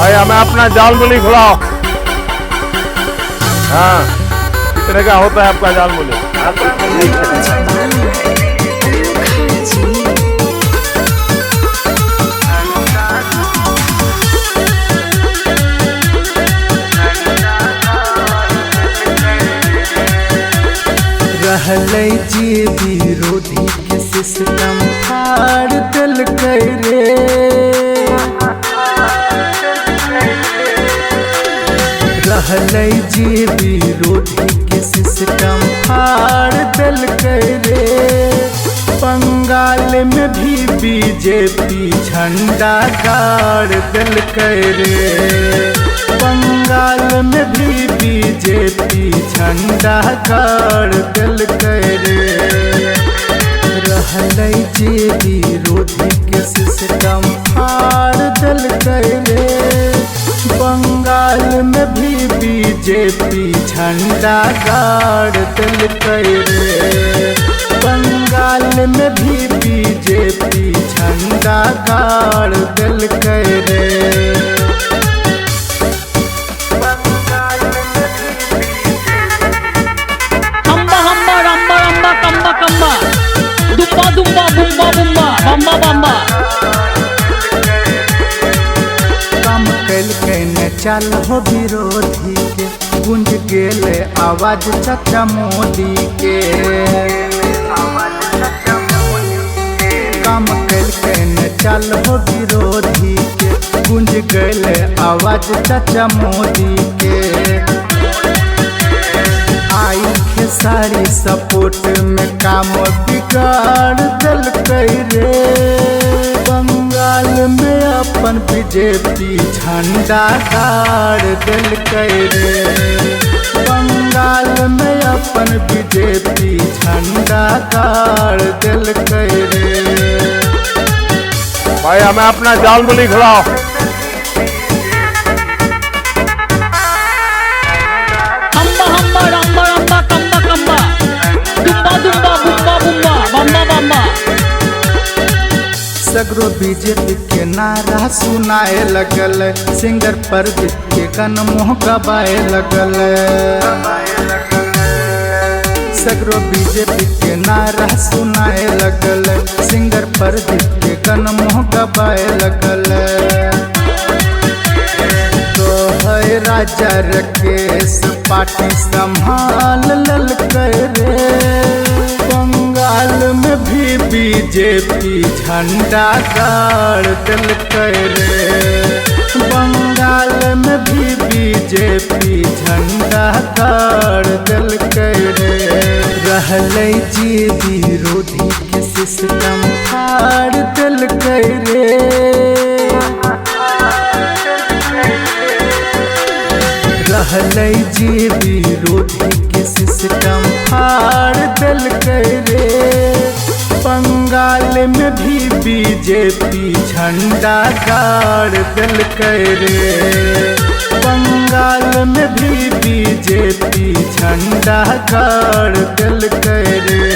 भाई हमें अपना जाल मूली खिलाओ। हाँ, कितने का होता है आपका जाल मूली? रहलै जी विरोधी के सिस्टम फाड़ देलकै रे। रहलै जी विरोधी के सिस्टम फाड़ देलकै रे। बंगाल में भी बीजेपी झंडा गाड़ देलकै रे। बंगाल में भी बीजेपी झंडा गाड़ देलकै रे। रहलै जी विरोधी के सिस्टम फाड़ देलकै रे। बंगाल में भी बीजेपी झंडा गाड़ देलकै रे। बंगाल में भी बीजेपी झंडा गाड़ देलकै रे। दुम्बा बुम्बा बुम्बा बम्बा बम्बा कम कैलकै न चल हो विरोधी के। गूंज गेले आवाज चाचा मोदी के। कम कैलकै न चल हो विरोधी के। गूंज गेले आवाज चाचा मोदी के। आई खेसारी सपोर्ट में काम बिगाड़ देलकै रे। बंगाल में अपन बीजेपी झंडा गाड़ देलकै रे। बंगाल में अपन बीजेपी झंडा गाड़ देलकै रे। भाई हमें अपना जाल मूली खिलाओ। सगरो बीजेपी के नारा सुनाए लगल। सिंगर प्रदीप के गन मोह गवाए लगल। सगरो बीजेपी के नारा सुनाए लगल। सिंगर प्रदीप के गन मोह गवाए लगल। तो है राजा राकेश पार्टी संभाल ललकै रे। बंगाल में भी बीजेपी झंडा गाड़ देलकै रे। बंगाल में भी बीजेपी झंडा गाड़ देलकै रे। रहलै जी विरोधी के सिस्टम फाड़ देलकै रे। रहलै जी विरोधी के सिस्टम फाड़ देलकै रे। बंगाल में भी बीजेपी झंडा गाड़ देलकै रे। बंगाल में भी बीजेपी झंडा गाड़ देलकै रे।